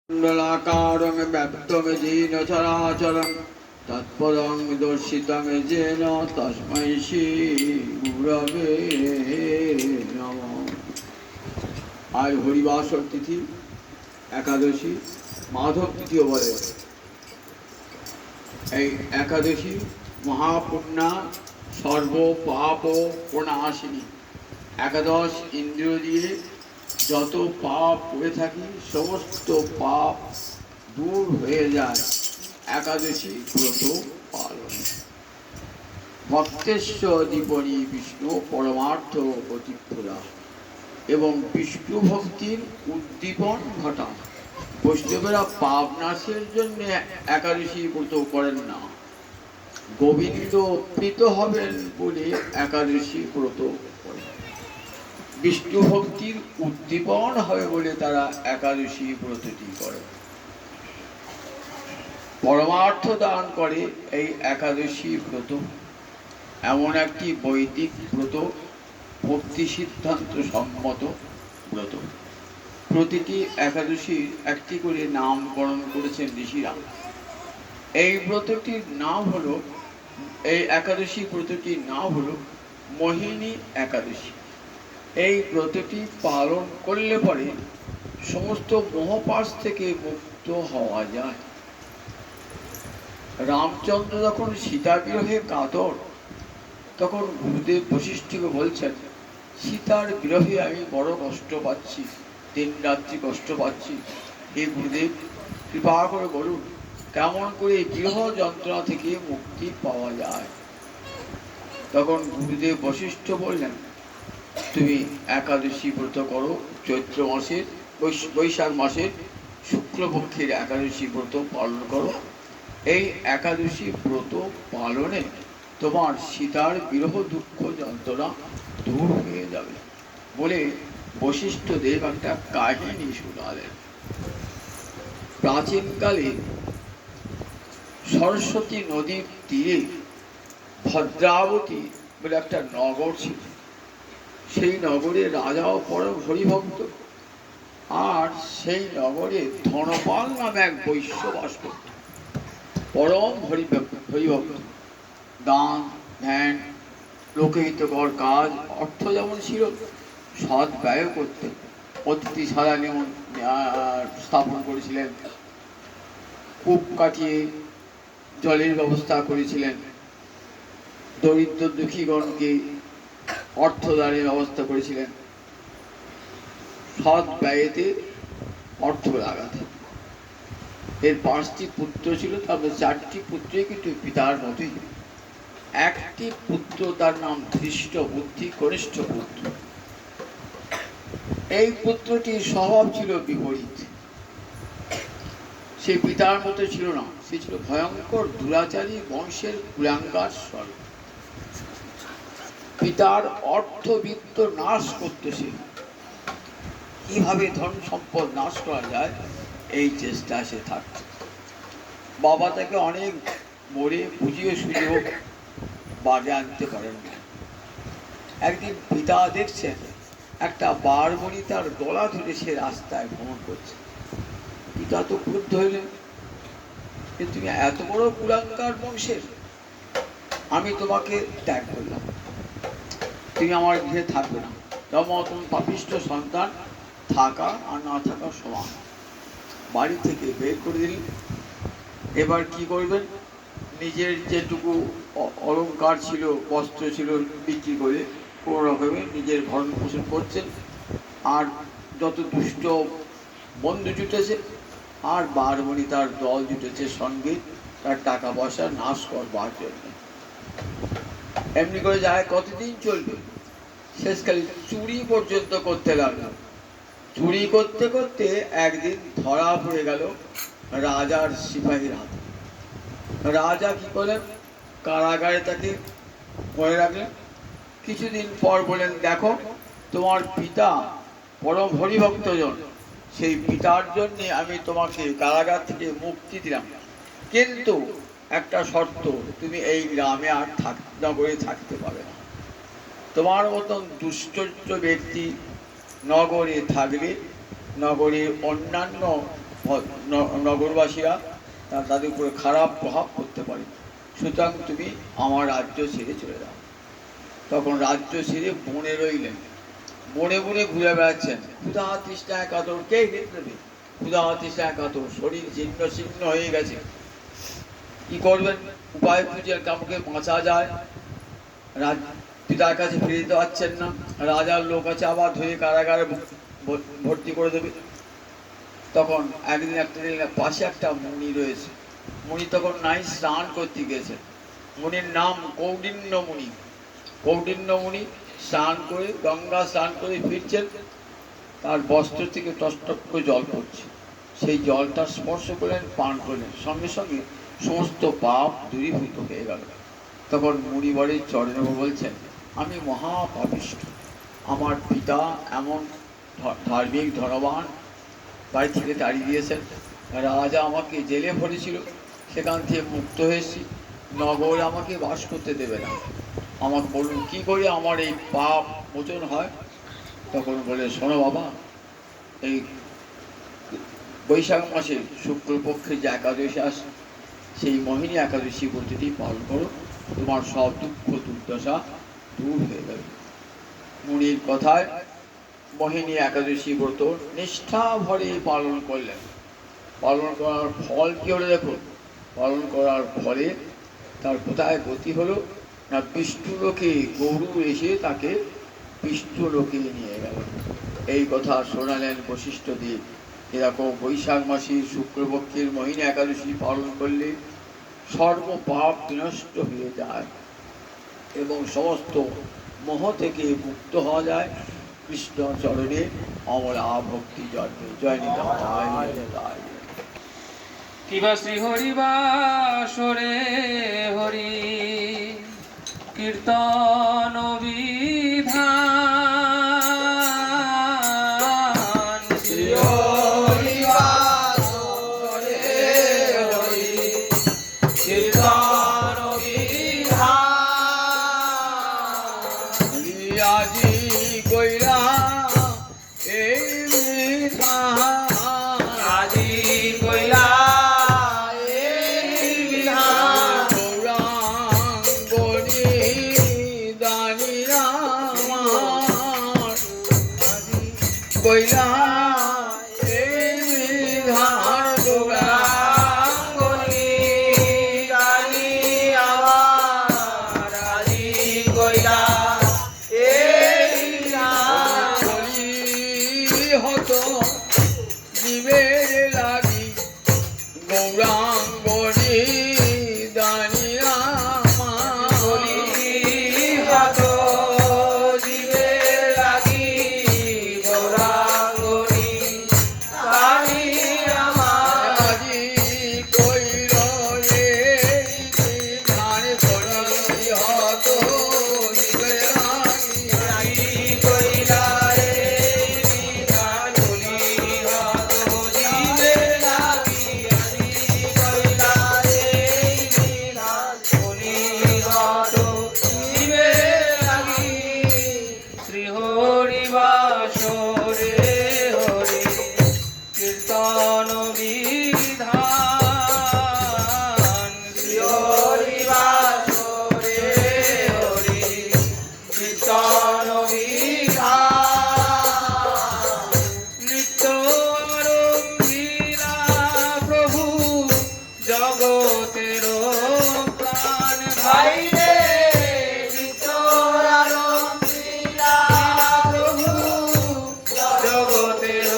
मण्डलाकारं व्याप्तं येन चराचरं तत्पदं दर्शितं येन तस्मै श्रीगुरवे नमः। आज हरिवासर तिथि एकादशी माधव तिथिও বলে। এই একাদশী মহাপুণ্যা সর্ব পাপ প্রণাশিনী। একাদশ ইন্দ্রিয় দিয়ে যত পাপ করে থাকি সমস্ত পাপ দূর হয়ে যায় একাদশী ব্রত পালন। ভক্তেশ্ব দীপনী বিষ্ণু পরমার্থ প্রতিফলা এবং বিষ্ণু ভক্তির উদ্দীপন ঘটান। বৈষ্ণবেরা পাপ নাশের জন্য একাদশী ব্রত করেন না, গোবিন্দ প্রীত হবেন বলে একাদশী ব্রত করেন। বিষ্ণু ভক্তির উদ্দীপন হবে বলে তারা একাদশী ব্রতটি করে। পরমার্থ দান করে এই একাদশী ব্রত। এমন একটি বৈদিক ব্রত, ভক্তি সিদ্ধান্ত সম্মত ব্রত। প্রতিটি একাদশীর একটি করে নামকরণ করেছেন ঋষিরা। এই ব্রতটির নাম হলো, এই একাদশী ব্রতটির নাম হলো মোহিনী একাদশী। এই ব্রতটি পালন করলে পরে সমস্ত মোহপাশ থেকে মুক্ত হওয়া যায়। রামচন্দ্র যখন সীতা বিরহে কাতর, তখন গুরুদেব বশিষ্ঠকে বলছেন, সীতার বিরহে আমি বড় কষ্ট পাচ্ছি, দিন রাত্রি কষ্ট পাচ্ছি। হে গুরুদেব, কৃপা করে বলুন কেমন করে বিরহ যন্ত্রণা থেকে মুক্তি পাওয়া যায়। তখন গুরুদেব বশিষ্ঠ বললেন, তুমি একাদশী ব্রত করো। চৈত্র মাসের বৈশাখ মাসের শুক্লপক্ষের একাদশী ব্রত পালন করো। এই একাদশী ব্রত পালনে তোমার সীতার বিরহ দুঃখ যন্ত্রণা দূর হয়ে যাবে বলে বশিষ্ঠ দেব একটা কাহিনী শোনালেন। প্রাচীনকালে সরস্বতী নদীর তীরে ভদ্রাবতী বলে একটা নগর ছিল। সেই নগরে রাজাও পরম হরিভক্ত, আর সেই নগরে ধনপাল নামে এক বৈশ্য বাস করত, পরম হরিভক্ত। দান ধ্যান লোকহিতকর কাজ, অর্থ যেমন ছিল সৎ ব্যয় করতেন। অতিথিশালা যেমন স্থাপন করেছিলেন, কূপ কাটিয়ে জলের ব্যবস্থা করেছিলেন, দরিদ্র দুঃখীগণকে অর্থদানের ব্যবস্থা করেছিলেন, সৎ ব্যয়েতে অর্থ লাগাতেন। এর 5টি পুত্র ছিল, তারপরে 4টি পুত্রই কিন্তু পিতার মতোই। একটি পুত্র, তার নাম ধৃষ্ট বুদ্ধি, কনিষ্ঠ পুত্র। এই পুত্রটির স্বভাব ছিল বিপরীত। সে পিতার মতো ছিল না, সে ছিল ভয়ঙ্কর দুরাচারী বংশের কুলাঙ্গার স্বরূপ। পিতার অর্থবিত্ত নাশ করতে সে, কিভাবে ধন সম্পদ নাশ করা যায় এই চেষ্টা সে থাকত। বাবা তাকে অনেক মরে বুঝিয়ে সুঝিয়েও বাগে আনতে পারেন না। একদিন পিতা দেখছেন একটা বারবণী তার গলা ধরে সে রাস্তায় ভ্রমণ করছে। পিতা তো ক্রুদ্ধ হইলেন, যে তুমি এত বড় কুলাঙ্গার বংশের, আমি তোমাকে ত্যাগ করলাম, তুমি আমার গৃহে থাকবে না। তোমার পাপিষ্ঠ সন্তান থাকা আর না থাকা সমান। বাড়ি থেকে বের করে দিলেন। এবার কি করবেন? নিজের যেটুকু অলংকার ছিল, বস্ত্র ছিল, বিক্রি করে কোনো রকমে নিজের ভরণ পোষণ করছেন। আর যত দুষ্ট বন্ধু জুটেছে আর বারবণী তার দল জুটেছে সঙ্গে তার টাকা পয়সা নাশ করবার জন্য। এমনি করে যায়, কতদিন চলবে? শেষকালে চুরি পর্যন্ত করতে লাগলো। চুরি করতে করতে একদিন ধরা পড়ে গেল রাজার সিপাহীর হাতে। রাজা কি করলেন? কারাগারে তাকে করে রাখলেন। কিছুদিন পর বলেন, দেখো তোমার পিতা পরম হরিভক্তজন, সেই পিতার জন্য আমি তোমাকে কারাগার থেকে মুক্তি দিলাম, কিন্তু একটা শর্ত, তুমি এই গ্রামে আর নগরে থাকতে পারবে না। তোমার মতন দুশ্চরিত্র ব্যক্তি নগরে থাকলে নগরের অন্যান্য নগরবাসীরা তাদের উপরে খারাপ প্রভাব পড়তে পারে, সুতরাং তুমি আমার রাজ্য ছেড়ে চলে যাও। তখন রাজ্য ছেড়ে বনে রইলেন, বনে বনে ঘুরে বেড়াচ্ছেন। ক্ষুধা তৃষ্ণায় কাতর, কে খেতে দেবে? ক্ষুধা তৃষ্ণায় কাতর, শরীর ছিন্ন ছিন্ন হয়ে গেছে। কি করবেন? উপায় খুঁজে কাউকে বাঁচা যায়, পিতার কাছে ফিরে যেতে পারছেন না, রাজার লোক আছে, আবার ধরে কারাগারে ভর্তি করে দেবে। তখন একদিন পাশে একটা মুনি রয়েছে, মুনি তখন নাই স্নান করতে গেছে। মুনির নাম কৌডিন্য মুনি। কৌডিন্য মুনি স্নান করে, গঙ্গা স্নান করে ফিরছেন, তার বস্ত্র থেকে টসটপ করে জল পড়ছে। সেই জলটা স্পর্শ করলেন, পান করলেন, সঙ্গে সঙ্গে সমস্ত পাপ দূরীভূত হয়ে গেল। তখন মুনিবরের চরণে বলছেন, আমি মহাপাপিষ্ঠ, আমার পিতা এমন ধার্মিক ধনবান, বাড়ি থেকে তাড়িয়ে দিয়েছেন, রাজা আমাকে জেলে ভরেছিল, সেখান থেকে মুক্ত হয়েছি, নগর আমাকে বাস করতে দেবে না, আমাকে বলুন কী করে আমার এই পাপ মোচন হয়। তখন বলে, শোনো বাবা, এই বৈশাখ মাসে শুক্লপক্ষে যে একাদশী আসে, সেই মোহিনী একাদশী ব্রতটি পালন করো, তোমার সব দুঃখ দুর্দশা দূর হয়ে যাবে। মুনির কথায় মোহিনী একাদশী ব্রত নিষ্ঠা ভরে পালন করলেন। পালন করার ফল কি হলো দেখুন, পালন করার ফলে তার কোথায় গতি হলো না, বিষ্ণুলোকে গরু এসে তাকে বিষ্ণুলোকে নিয়ে গেল। এই কথা শোনালেন বশিষ্ঠদেব। এরকম বৈশাখ মাসের শুক্লপক্ষের মোহিনী একাদশী পালন করলে সর্বপাপ বিনষ্ট হয়ে যায় এবং সমস্ত মোহ থেকে মুক্ত হওয়া যায়। কৃষ্ণ চরণে অমলা ভক্তি জন্মে। জয় নিতাই। কিবা শ্রী হরিবাসরে হরি কীর্তন বিধান, শ্রী হরিবাসরে হরি কীর্তন বিধান, আজি কইরা এই বিধান, আজি কইলা কইলা এই বিধান গৌরাঙ্গনি কালী আমার, আজি কইলা এই বিধান, কলি হত জীবের লাগি গৌরাঙ্গনি দানি আমার, বলি হাত দিবে লাগি গৌরাঙ্গনি কালী আমার, আজি কইল এই বিধান কলি হত জীবের লাগি, আজি কইলা এই বিধান বলি হাত দিবে লাগি, আজি কইলা এই বিধান বলি হাত দিবে লাগি, শ্রী হরিবাসরে হরি কীর্তন বিধান, শ্রী হরিবাসরে হরি কীর্তন বিধান, নিত্য রঙ্গিলা প্রভু জগতের প্রাণ ভাই রে, নিত্য রঙ্গিলা প্রভু জগতের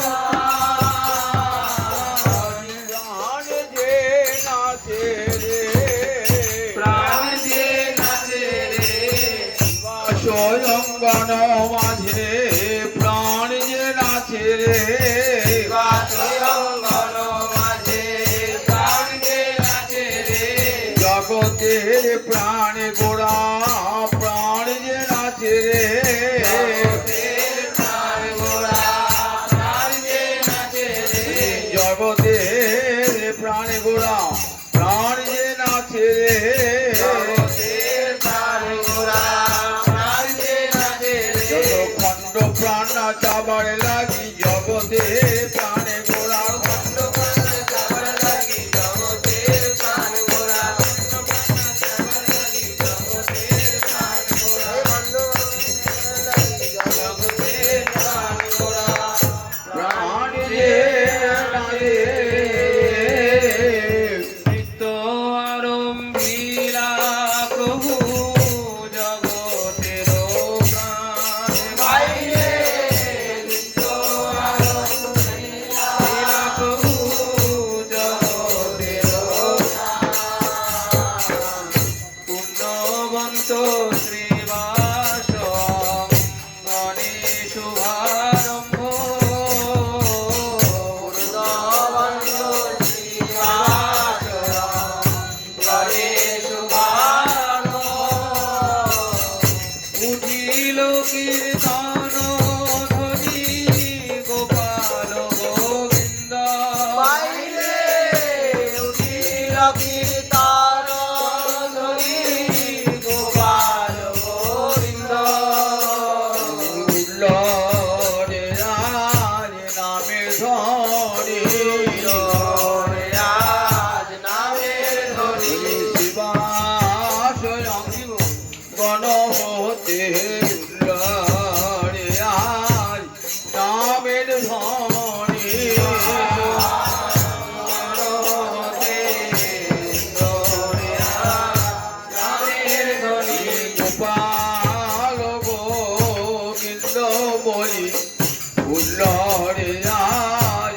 প্রাণ, নিত্য আরম্ভিলা প্রভু জগতের প্রাণ বাইরে নিত্য আরম্ভিলা প্রভু জগতের পুণ্যবন্ত শ্রীবাস অঙ্গনে শুভারম্ভ পুণ্যবন্ত শ্রীবাস অঙ্গনে শুভারম্ভ উঠিল কীর্তন ধ্বনি গোপাল গোবিন্দ বাইরে উঠিল কীর্তন ধ্বনি গোপাল গোবিন্দ উল্লরে রাজ নামে ধরে রাজ নামের ধ্বনি শিবাস গণ হতে উল্লরে রাজ নামের ধরে গোপাল গোবিন্দ বলি উল্লরে রাজ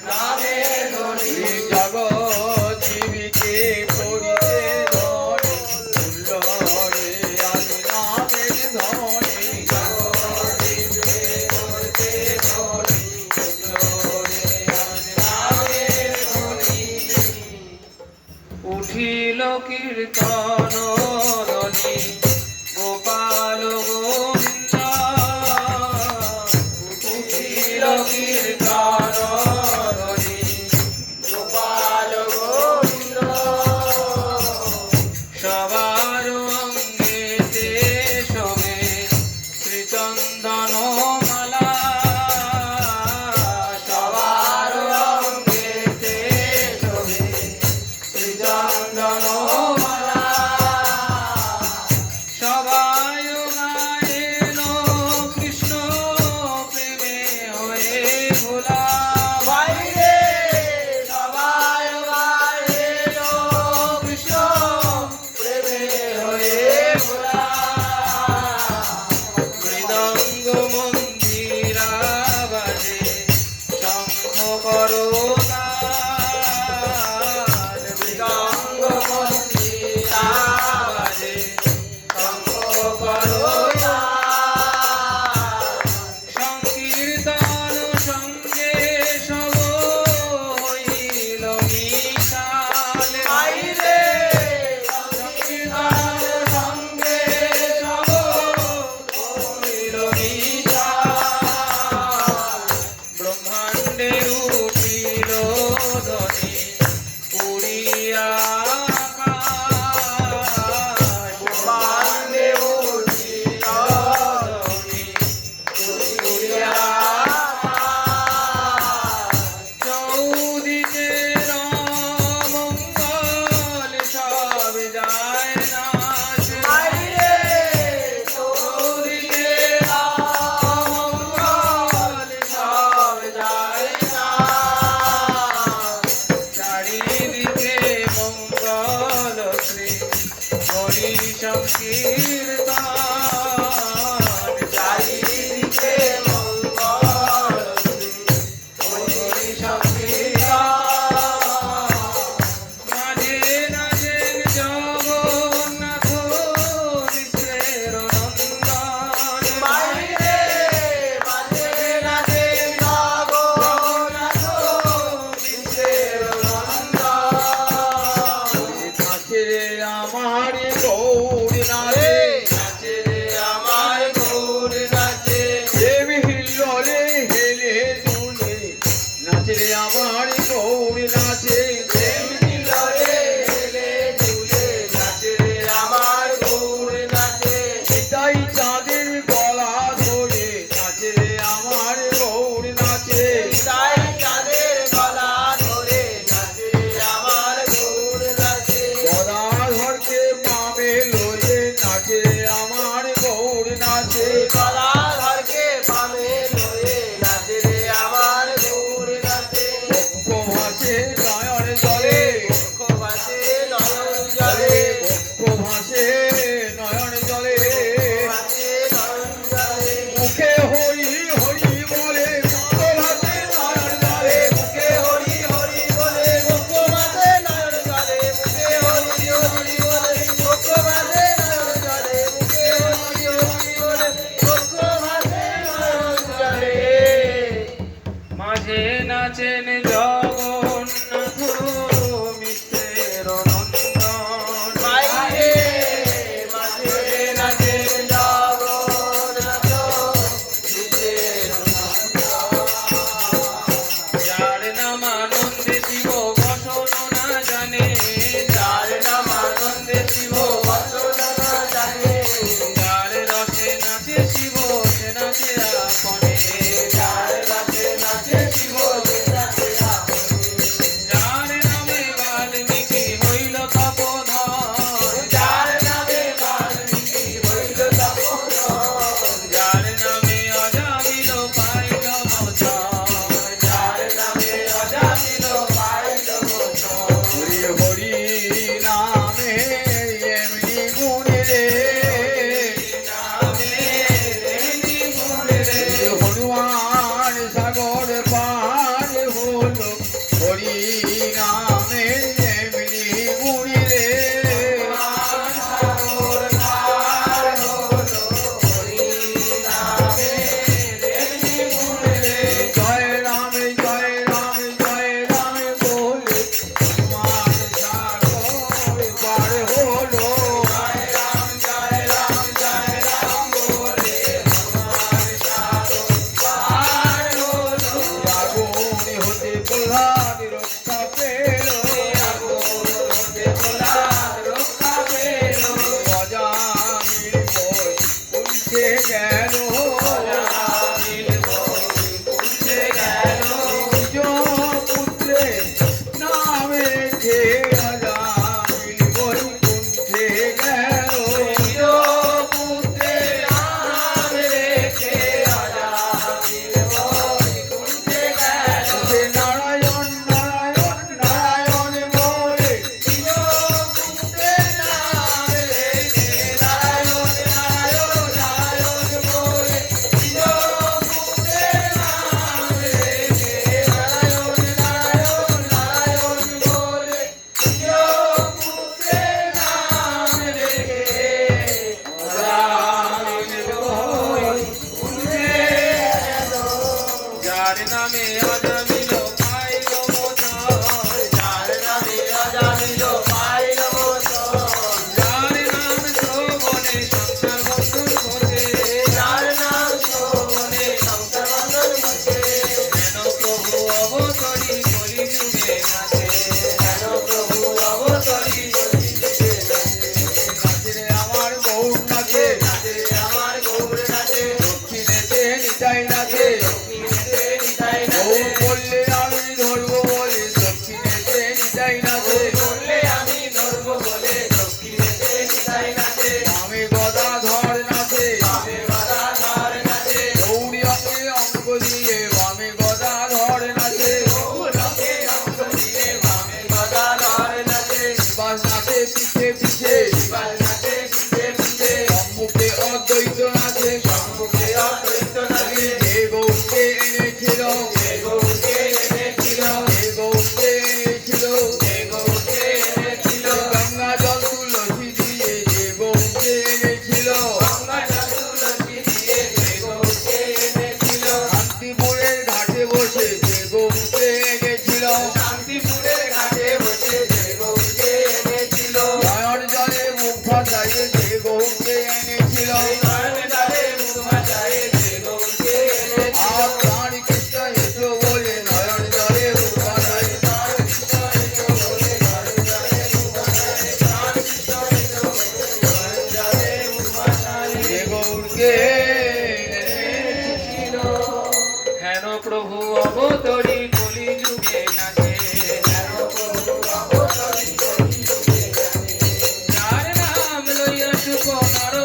নামের ধরে জগৎ জীবিকে করিতে ধরে উল্লরে রাজ নামের ধরে উঠিল কীর্তন ধ্বনি গোপাল গোবিন্দ উঠিল কীর্তন ধ্বনি গোপাল গোবিন্দ সবার অঙ্গেতে শোভে শ্রীচন্দন মালা সবার অঙ্গেতে শোভে শ্রীচন্দনমালা সবাই গায়েন কৃষ্ণ প্রেমে হয়ে ভোলা বাইরে সবাই গায়েন কৃষ্ণ প্রেমে হয়ে ভোলা মৃদঙ্গ মন্দিরা বাজে শঙ্খ করোনা মৃদঙ্গ মন্দিরা বাজে শঙ্খ করোনা সংকীর্তন সঙ্গে সব হইল মিশাল বাইরে সংকীর্তন সঙ্গে সব হইল মিশাল ব্রহ্মাণ্ডে উঠিল ধ্বনি পুরিয়া ব্রহ্মাণ্ডে উঠিল ধ্বনি পুরিয়া চৌদিকে মঙ্গল সব যায় নাশ বাইরে চৌদিকে মঙ্গল সব যায় নাশ চারিদিকে মঙ্গল শ্রী হরি সংকীর্তন চারিদিকে মঙ্গল শ্রী হরি সংকীর্তন মাঝে নাচেন জগন্নাথ বিশ্বের নন্দন বাইরে মাঝে নাচেন জগন্নাথ বিশ্বের নন্দন নাচে রে আমার গৌর নাচে নাচে নাচে আমার গৌর নাচে গলাধরকে পামে লয়ে নাচে রে আমার গৌর নাচে বক্ষ ভাসে নয়ন জলে বক্ষ ভাসে নয়ন জলে বক্ষ ভাসে নয়ন জলে ভাসে নয়ন জলে মুখে হরি হরি বলে বক্ষ ভাসে নয়ন জলে মুখে হরি হরি বলে বক্ষ ভাসে নয়ন জলে মুখে হরি হরি বলে বক্ষ ভাসে নয়ন জলে মুখে হরি হরি বলে বক্ষ ভাসে নয়ন জলে মাঝে নাচেন জগন্নাথ মিশ্রের নন্দন বাইরে মাঝে নাচেন জগন্নাথ মিশ্রের যার নাম আনন্দে শিব বসন না জানে যার নাম আনন্দে শিব বসন না জানে যার রসে নাচে শিব সে নাচে আপনে যার রসে নাচে শিব সে নাচে আপনে যার নামে বাল্মীকি হইল তপোধন যার নামে বাল্মীকি হইল তপোধন যার নামে অজামিল পাইল মোচন যার নামে অজামিল পাইল মোচন হরি হরি নামে এমনি গুণ রে নামে এমনি গুণ রে হনুমান সাগর পার হলো হরি নামে এমনি গুণ রে সাগর পার হলো হরি নামে এমনি গুণ রে জয় রাম জয় রাম জয় রাম বলে হনুমান সাগর পার হলো জয় রাম জয় রাম জয় রাম বলে হনুমান সাগর পার হলো আগুন হতে প্রহ্লাদ রক্ষা পেল আগুন হতে প্রহ্লাদ রক্ষা পেল অজামিল বই উঠে গেল অজামিল বই উঠে গেল নিজ পুত্রে নামে খে অজামিল বই উঠে গেল নিজ পুত্রের নাম রেখে অজামিল বই উঠে গেল সে নারায়ণ নারায়ণ নারায়ণ বলে নিজ পুত্রের নাম রেখে নারায়ণ নারায়ণ নারায়ণ বলে নিজ পুত্রের নাম রেখে নারায়ণ নারায়ণ নারায়ণ বলে নিজ পুত্রের নাম রেখে অজামিল বই উঠে গেল যার নামে অজামিল পাইল মোচন যার নামে অজামিল পাইল মোচন যার নাম শ্রবণে সংসার বন্ধন ঘটে যার নাম শ্রবণে সংসার বন্ধন ঘটে যেন প্রভু অবতরী কলি যুগে নাচে যেন প্রভু অবতরী কলি যুগে নাচে নাচে আমার গৌর নাচে নাচে আমার গৌর নাচে দক্ষিণেতে নিতাই নাচে দক্ষিণেতে নিতাই গৌর নাচে বললে আমি ধরবো বলে দক্ষিণেতে নিতাই নাচে বললে আমি ধরব বলে দক্ষিণেতে নিতাই নাচে আমি গদাধর নাচে বামে গদাধর নাচে গৌরী অঙ্গে অঙ্গ দিয়ে বামে গদাধর নাচে গৌরকে অঙ্গ দিয়ে বামে গদাধর নাচে শিবাস নাচে পিছে পিছে শিবাল নাচে পিছে পিছে সম্মুখে অদ্বৈত নাচে সম্মুখে অদ্বৈত নাচে যে গৌরকে এনেছিল যে গৌরকে এনেছিল যে গৌরকে এনেছিল যে গৌরকে এনেছিল গঙ্গা জল তুলসী দিয়ে যে গৌরকে এনেছিল গঙ্গা জল তুলসী দিয়ে যে গৌরকে এনেছিল শান্তিপুরের ঘাটে বসে যে গৌরকে এনেছিল শান্তিপুরের ঘাটে বসে যে গৌরকে এনেছিল নয়ন জলে মুখ ভাসাইয়ে যে গৌরকে এনেছিল নয়ন জলে মুখ ভাসায় যে গৌরকে এনেছিল আর প্রাণ কৃষ্ণ এসো বলে নয়ন জলে মুখ ভাসাই যে গৌরকে এনেছিল হেন প্রভু অবতরী কলি যুগে নাচে হেন প্রভু অবতরী কলি যুগে নাচে যার নাম লইয়া সুখ নর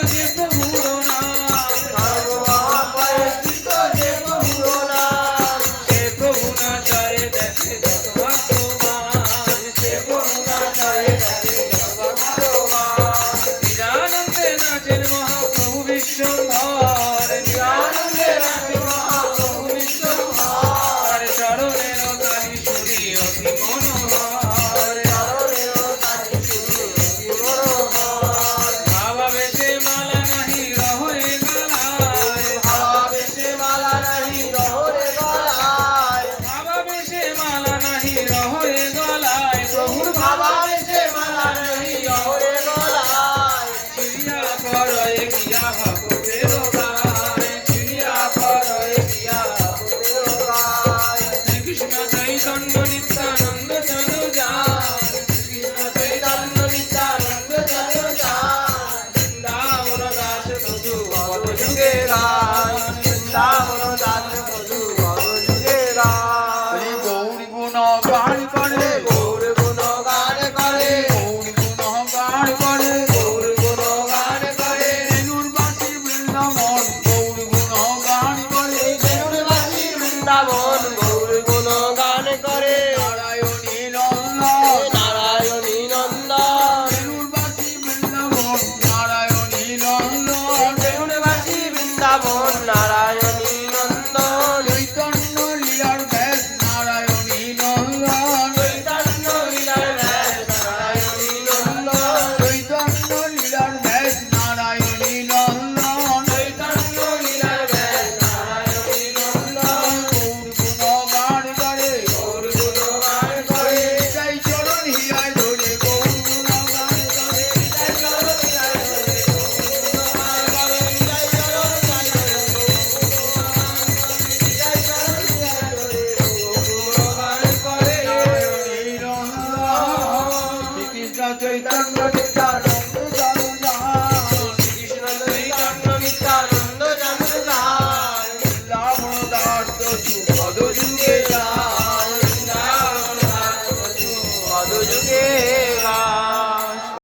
যে প্রভুর নাম সর্বমহাপায়ে স্থিত যে প্রভুর নাম সে প্রভু না চায় দেখে যত ভক্তমান সে প্রভু না চায় দেখে যত ভক্তমান নিরানন্দে নাচেন মহাপ্রভু বিশ্বম্ভর নিরানন্দে নাচেন মহাপ্রভু বিশ্বম্ভর চরণের কালী শুনি অতি মনোহর চরণের কালী শুনি অতি মনোহর ভাবা বেশে মালা নাহি রহরে গলায় ভাবা বেশে মালা নাহি রহরে গলায় ভাবা বেশে মালা নাহি রহরে গলায় প্রভুর ভাবা বেশে মালা নাহি রহরে গলায় চিড়িয়া পড়ে গিয়া ভক্তের